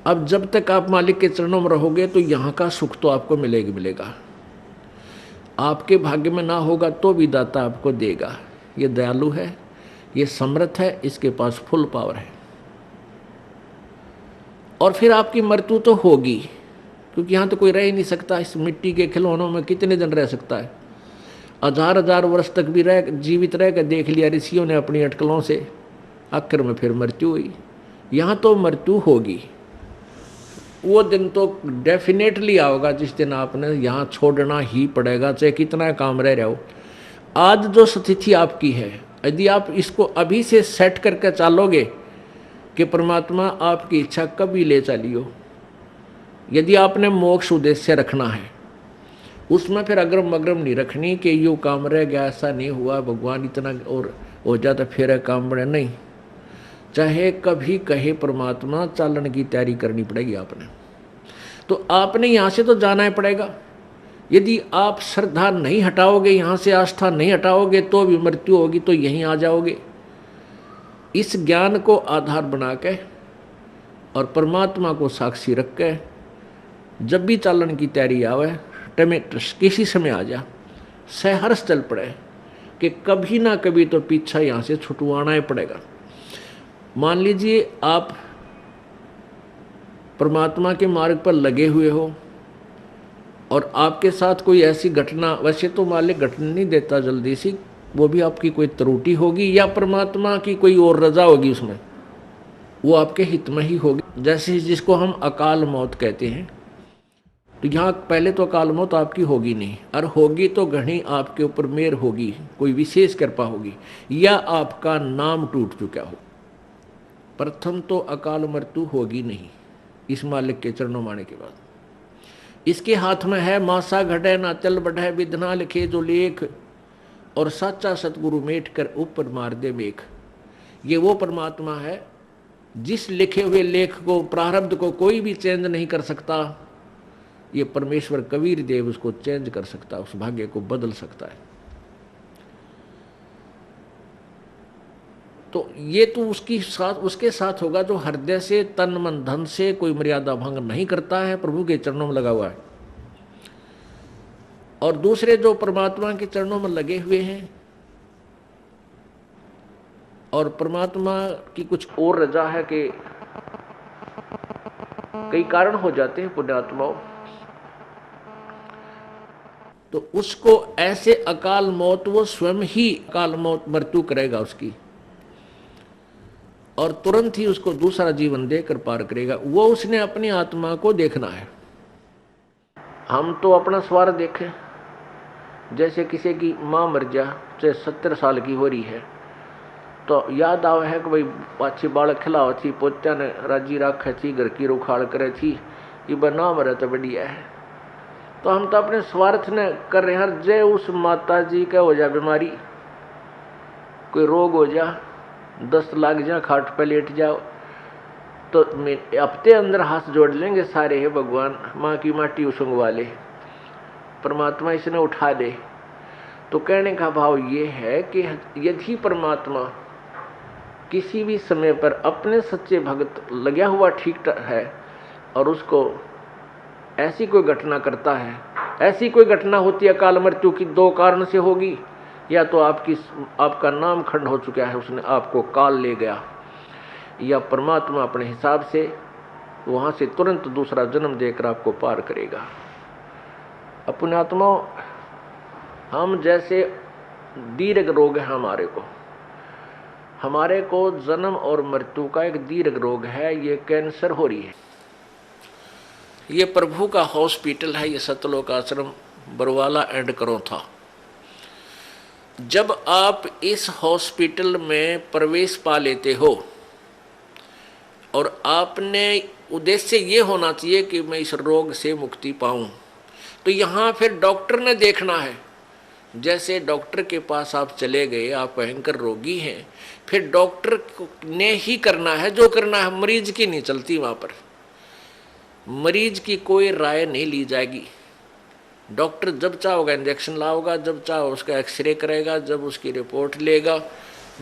अब जब तक आप मालिक के चरणों में रहोगे तो यहाँ का सुख तो आपको मिलेगा मिलेगा, आपके भाग्य में ना होगा तो भी दाता आपको देगा। ये दयालु है, ये समर्थ है, इसके पास फुल पावर है। और फिर आपकी मृत्यु तो होगी, क्योंकि यहाँ तो कोई रह ही नहीं सकता। इस मिट्टी के खिलौनों में कितने दिन रह सकता है? हजार हजार वर्ष तक भी रह जीवित रह कर देख लिया ऋषियों ने अपनी अटकलों से, आखिर में फिर मृत्यु हुई। यहाँ तो मृत्यु होगी। वो दिन तो डेफिनेटली आओगा जिस दिन आपने यहाँ छोड़ना ही पड़ेगा, चाहे कितना काम रह रहा हो। आज जो स्थिति आपकी है, यदि आप इसको अभी से सेट करके चलोगे कि परमात्मा आपकी इच्छा कभी ले चलियो, यदि आपने मोक्ष उद्देश्य रखना है, उसमें फिर अग्रम अग्रम नहीं रखनी कि यूँ काम रह गया, ऐसा नहीं हुआ, भगवान इतना और हो जाता फिर काम बने, नहीं। चाहे कभी कहे परमात्मा, चालन की तैयारी करनी पड़ेगी आपने। तो आपने यहाँ से तो जाना ही पड़ेगा। यदि आप श्रद्धा नहीं हटाओगे, यहाँ से आस्था नहीं हटाओगे, तो भी मृत्यु होगी, तो यहीं आ जाओगे। इस ज्ञान को आधार बना के और परमात्मा को साक्षी रख के जब भी चालन की तैयारी आवे, किसी समय आ जा, सहर्ष चल पड़े कि कभी ना कभी तो पीछा यहाँ से छुटवाना ही पड़ेगा। मान लीजिए आप परमात्मा के मार्ग पर लगे हुए हो और आपके साथ कोई ऐसी घटना, वैसे तो मालिक घटना नहीं देता जल्दी सी, वो भी आपकी कोई त्रुटि होगी या परमात्मा की कोई और रजा होगी उसमें, वो आपके हित में ही होगी। जैसे जिसको हम अकाल मौत कहते हैं, तो यहाँ पहले तो अकाल मौत आपकी होगी नहीं, और होगी तो घनी आपके ऊपर मेहर होगी, कोई विशेष कृपा होगी, या आपका नाम टूट चुका हो। प्रथम तो अकाल मृत्यु होगी नहीं इस मालिक के चरणों माने के बाद। इसके हाथ में है मासा घटे ना चल बढ़े, विधना लिखे जो लेख, और साचा सतगुरु मेट कर ऊपर मार दे मेख। ये वो परमात्मा है जिस लिखे हुए लेख को, प्रारब्ध को कोई भी चेंज नहीं कर सकता। ये परमेश्वर कबीर देव उसको चेंज कर सकता है, उस भाग्य को बदल सकता है। तो ये तो उसके साथ होगा जो हृदय से, तन मन धन से कोई मर्यादा भंग नहीं करता है, प्रभु के चरणों में लगा हुआ है। और दूसरे जो परमात्मा के चरणों में लगे हुए हैं और परमात्मा की कुछ और रजा है कि कई कारण हो जाते हैं पुण्यात्माओं, तो उसको ऐसे अकाल मौत, वो स्वयं ही अकाल मौत मृत्यु करेगा उसकी, और तुरंत ही उसको दूसरा जीवन देकर पार करेगा। वो उसने अपनी आत्मा को देखना है। हम तो अपना स्वार्थ देखें। जैसे किसी की माँ मर जा, चाहे 70 साल की हो रही है, तो याद आवे है कि भाई अच्छी बालक खिलाओ थी, पोत्या ने राजी रखे थी, घर की रुखाड़ करे थी, ये बना मरे तो बढ़िया है। तो हम तो अपने स्वार्थ ने कर रहे हैं। जय उस माता जी का हो जा बीमारी, कोई रोग हो जा, 10 लाख जा, खाट पे लेट जाओ, तो हफ्ते अंदर हाथ जोड़ लेंगे सारे, है भगवान माँ की माटी उसंगवा ले, परमात्मा इसने उठा दे। तो कहने का भाव ये है कि यदि परमात्मा किसी भी समय पर अपने सच्चे भक्त लगा हुआ ठीक है और उसको ऐसी कोई घटना करता है, ऐसी कोई घटना होती है अकाल मृत्यु की, 2 कारण से होगी। या तो आपका नाम खंड हो चुका है, उसने आपको काल ले गया, या परमात्मा अपने हिसाब से वहाँ से तुरंत दूसरा जन्म देकर आपको पार करेगा। अपने आत्मा, हम जैसे दीर्घ रोग है हमारे को जन्म और मृत्यु का एक दीर्घ रोग है, ये कैंसर हो रही है। ये प्रभु का हॉस्पिटल है, ये सतलोक आश्रम बरवाला एंड करो था। जब आप इस हॉस्पिटल में प्रवेश पा लेते हो और आपने उद्देश्य ये होना चाहिए कि मैं इस रोग से मुक्ति पाऊं, तो यहाँ फिर डॉक्टर ने देखना है। जैसे डॉक्टर के पास आप चले गए, आप भयंकर रोगी हैं, फिर डॉक्टर ने ही करना है जो करना है, मरीज की नहीं चलती। वहाँ पर मरीज की कोई राय नहीं ली जाएगी। डॉक्टर जब चाहोगा इंजेक्शन लाओगा, जब चाहो उसका एक्सरे करेगा, जब उसकी रिपोर्ट लेगा,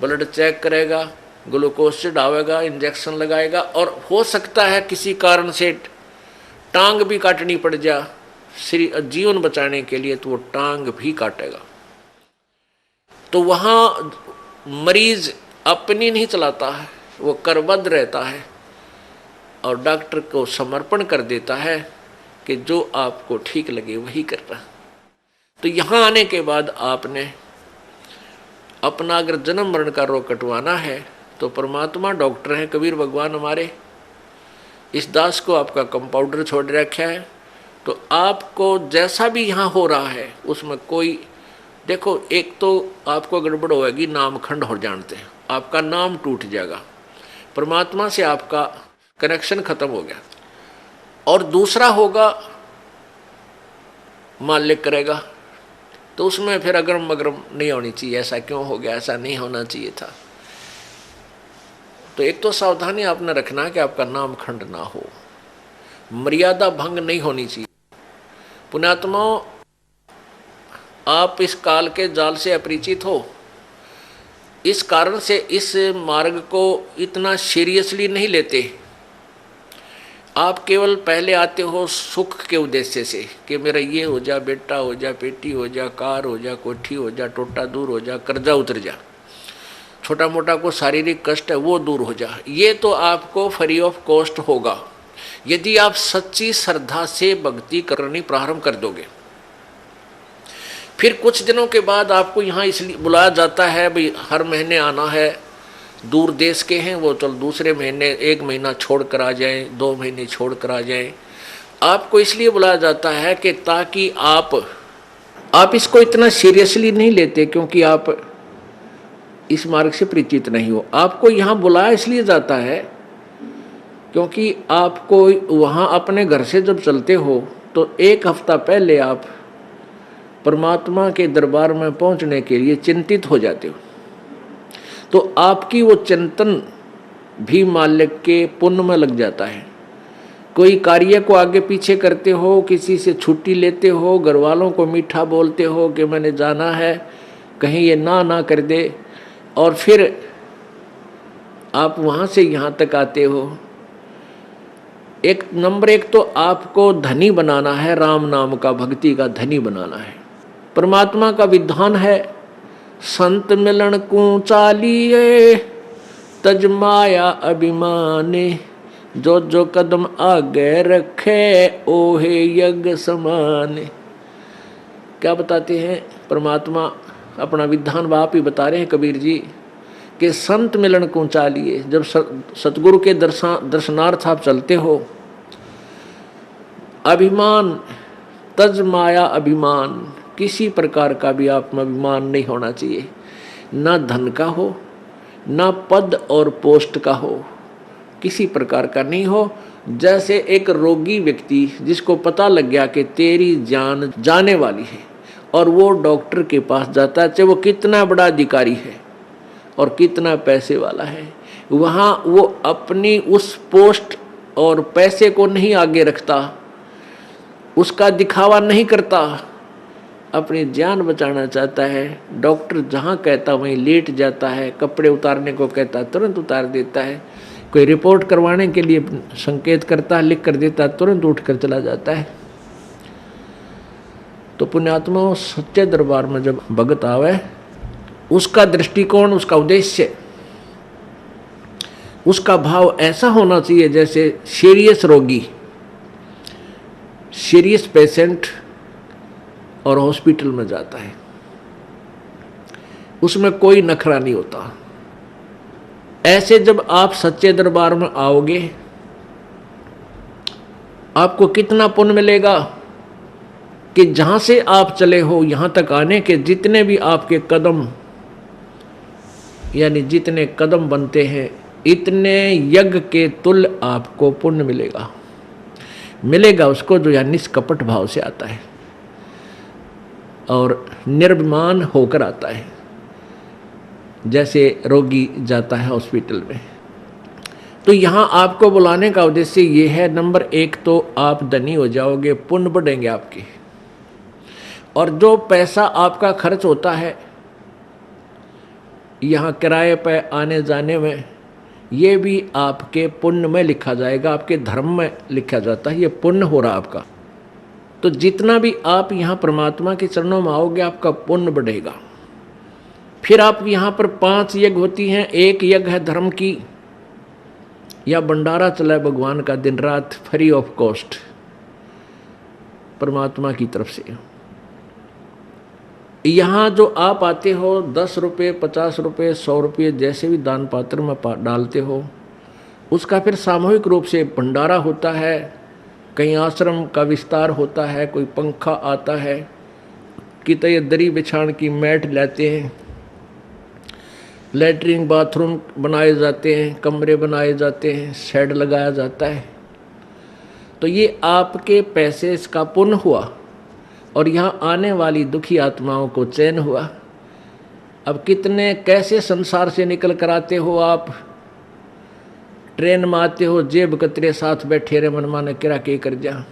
ब्लड चेक करेगा, ग्लूकोज चढ़ावेगा, इंजेक्शन लगाएगा, और हो सकता है किसी कारण से टांग भी काटनी पड़ जा जीवन बचाने के लिए, तो वो टांग भी काटेगा। तो वहाँ मरीज अपनी नहीं चलाता है, वो करबद्ध रहता है और डॉक्टर को समर्पण कर देता है कि जो आपको ठीक लगे वही करना। तो यहाँ आने के बाद आपने अपना अगर जन्म मरण का रोग कटवाना है तो परमात्मा डॉक्टर हैं, कबीर भगवान हमारे, इस दास को आपका कंपाउंडर छोड़ रखा है। तो आपको जैसा भी यहाँ हो रहा है उसमें कोई, देखो एक तो आपको गड़बड़ होगी, नामखंड हो जानते हैं, आपका नाम टूट जाएगा, परमात्मा से आपका कनेक्शन खत्म हो गया। और दूसरा होगा मालिक करेगा, तो उसमें फिर अगरम मगरम नहीं होनी चाहिए, ऐसा क्यों हो गया, ऐसा नहीं होना चाहिए था। तो एक तो सावधानी आपने रखना कि आपका नाम खंड ना हो, मर्यादा भंग नहीं होनी चाहिए। पुण्यात्माओं, आप इस काल के जाल से अपरिचित हो, इस कारण से इस मार्ग को इतना सीरियसली नहीं लेते। आप केवल पहले आते हो सुख के उद्देश्य से कि मेरा ये हो जा, बेटा हो जा, बेटी हो जा, कार हो जा, कोठी हो जा, टोटा दूर हो जा, कर्जा उतर जा, छोटा मोटा को शारीरिक कष्ट है वो दूर हो जा। ये तो आपको फ्री ऑफ कॉस्ट होगा यदि आप सच्ची श्रद्धा से भक्ति करनी प्रारंभ कर दोगे। फिर कुछ दिनों के बाद आपको यहाँ इसलिए बुलाया जाता है, भाई हर महीने आना है, दूर देश के हैं वो, चल दूसरे महीने 1 महीना छोड़ कर आ जाएं, 2 महीने छोड़ कर आ जाएं। आपको इसलिए बुलाया जाता है कि ताकि आप इसको इतना सीरियसली नहीं लेते, क्योंकि आप इस मार्ग से परिचित नहीं हो। आपको यहाँ बुलाया इसलिए जाता है क्योंकि आपको वहाँ अपने घर से जब चलते हो तो 1 हफ्ता पहले आप परमात्मा के दरबार में पहुँचने के लिए चिंतित हो जाते हो। तो आपकी वो चिंतन भी मालिक के पुण्य में लग जाता है। कोई कार्य को आगे पीछे करते हो, किसी से छुट्टी लेते हो, घर वालों को मीठा बोलते हो कि मैंने जाना है, कहीं ये ना कर दे, और फिर आप वहाँ से यहाँ तक आते हो। नंबर 1 तो आपको धनी बनाना है, राम नाम का, भक्ति का धनी बनाना है। परमात्मा का विधान है, संत मिलन को चालिए तज माया अभिमाने, जो जो कदम आगे रखे ओहे यज्ञ समाने। क्या बताते हैं परमात्मा, अपना विधान आप ही बता रहे हैं कबीर जी कि संत मिलन को चालिए। जब सतगुरु के दर्शनार्थ आप चलते हो, अभिमान तज माया अभिमान, किसी प्रकार का भी आप में अभिमान नहीं होना चाहिए, ना धन का हो, ना पद और पोस्ट का हो, किसी प्रकार का नहीं हो। जैसे एक रोगी व्यक्ति जिसको पता लग गया कि तेरी जान जाने वाली है और वो डॉक्टर के पास जाता है, चाहे वो कितना बड़ा अधिकारी है और कितना पैसे वाला है, वहाँ वो अपनी उस पोस्ट और पैसे को नहीं आगे रखता, उसका दिखावा नहीं करता, अपनी जान बचाना चाहता है। डॉक्टर जहाँ कहता वहीं लेट जाता है, कपड़े उतारने को कहता तुरंत उतार देता है, कोई रिपोर्ट करवाने के लिए संकेत करता, लिख कर देता, तुरंत उठ कर चला जाता है। तो पुण्यात्मा, सच्चे दरबार में जब भगत आवे, उसका दृष्टिकोण, उसका उद्देश्य, उसका भाव ऐसा होना चाहिए जैसे सीरियस रोगी, सीरियस पेशेंट और हॉस्पिटल में जाता है, उसमें कोई नखरा नहीं होता। ऐसे जब आप सच्चे दरबार में आओगे, आपको कितना पुण्य मिलेगा कि जहां से आप चले हो यहां तक आने के जितने भी आपके कदम, यानी जितने कदम बनते हैं, इतने यज्ञ के तुल्य आपको पुण्य मिलेगा उसको जो यहाँ निष्कपट भाव से आता है और निर्भिमान होकर आता है। जैसे रोगी जाता है हॉस्पिटल में, तो यहाँ आपको बुलाने का उद्देश्य ये है, नंबर 1 तो आप धनी हो जाओगे, पुण्य बढ़ेंगे आपके, और जो पैसा आपका खर्च होता है यहाँ किराए पे आने जाने में, ये भी आपके पुण्य में लिखा जाएगा, आपके धर्म में लिखा जाता है, ये पुण्य हो रहा आपका। तो जितना भी आप यहाँ परमात्मा के चरणों में आओगे आपका पुण्य बढ़ेगा। फिर आप यहाँ पर 5 यज्ञ होती हैं। एक यज्ञ है धर्म की, या भंडारा चला है भगवान का दिन रात फ्री ऑफ कॉस्ट परमात्मा की तरफ से। यहाँ जो आप आते हो 10 रुपये, 50 रुपये, 100 रुपये जैसे भी दान पात्र में डालते हो, उसका फिर सामूहिक रूप से भंडारा होता है। कहीं आश्रम का विस्तार होता है, कोई पंखा आता है, कितने दरी बिछाण की मैट लेते हैं, लैट्रिन बाथरूम बनाए जाते हैं, कमरे बनाए जाते हैं, शेड लगाया जाता है। तो ये आपके पैसे इसका पुण्य हुआ और यहाँ आने वाली दुखी आत्माओं को चैन हुआ। अब कितने कैसे संसार से निकल कर आते हो आप, ट्रेन में आते हो, जेब कतरे साथ बैठे रहे, मनमाने किरा के कर जा।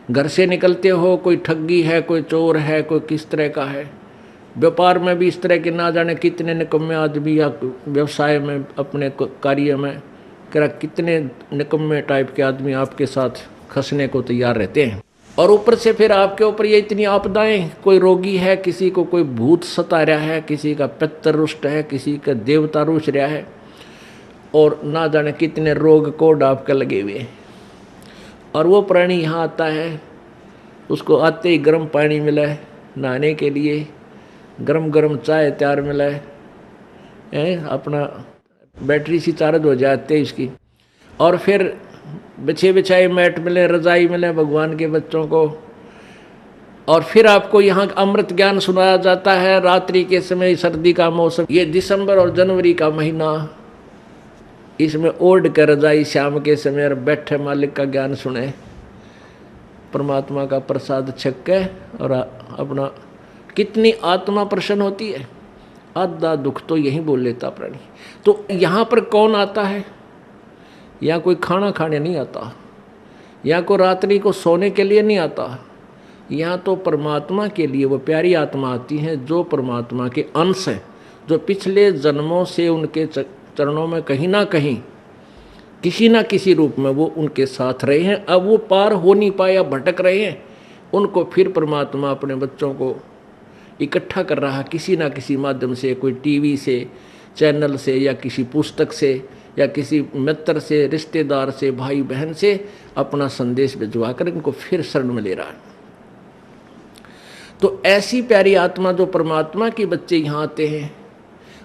घर से निकलते हो, कोई ठगी है, कोई चोर है, कोई किस तरह का है। व्यापार में भी इस तरह के ना जाने कितने निकम्मे आदमी, या व्यवसाय में अपने कार्य में कितने निकम्मे टाइप के आदमी आपके साथ खसने को तैयार रहते हैं। और ऊपर से फिर आपके ऊपर ये इतनी आपदाएं, कोई रोगी है, किसी को कोई भूत सता रहा है, किसी का पितर रुष्ट है, किसी का देवता रुष रहा है, और ना जाने कितने रोग कोड आपके लगे हुए। और वो प्राणी यहाँ आता है, उसको आते ही गर्म पानी मिला है नहाने के लिए, गरम गरम चाय तैयार मिला है, अपना बैटरी सी चार्ज हो जाती है इसकी, और फिर बिछे बिछाए मैट मिले, रजाई मिले भगवान के बच्चों को। और फिर आपको यहाँ अमृत ज्ञान सुनाया जाता है रात्रि के समय, सर्दी का मौसम, ये दिसंबर और जनवरी का महीना, इसमें ओढ़ कर रजाई शाम के समय बैठे मालिक का ज्ञान सुने, परमात्मा का प्रसाद छक के, और अपना कितनी आत्मा प्रसन्न होती है। आधा दुख तो यही बोल लेता प्राणी। तो यहाँ पर कौन आता है? यहाँ कोई खाना खाने नहीं आता, यहाँ को रात्रि को सोने के लिए नहीं आता, यहाँ तो परमात्मा के लिए वो प्यारी आत्मा आती है जो परमात्मा के अंश है, जो पिछले जन्मों से उनके चरणों में कहीं ना कहीं किसी ना किसी रूप में वो उनके साथ रहे हैं। अब वो पार हो नहीं पाया, भटक रहे हैं, उनको फिर परमात्मा अपने बच्चों को इकट्ठा कर रहा किसी ना किसी माध्यम से, कोई टीवी से, चैनल से, या किसी पुस्तक से, या किसी मित्र से, रिश्तेदार से, भाई बहन से अपना संदेश भिजवा कर इनको फिर शरण में ले रहा है। तो ऐसी प्यारी आत्मा जो परमात्मा के बच्चे यहाँ आते हैं,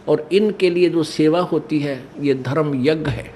और इनके लिए जो सेवा होती है, ये धर्म यज्ञ है।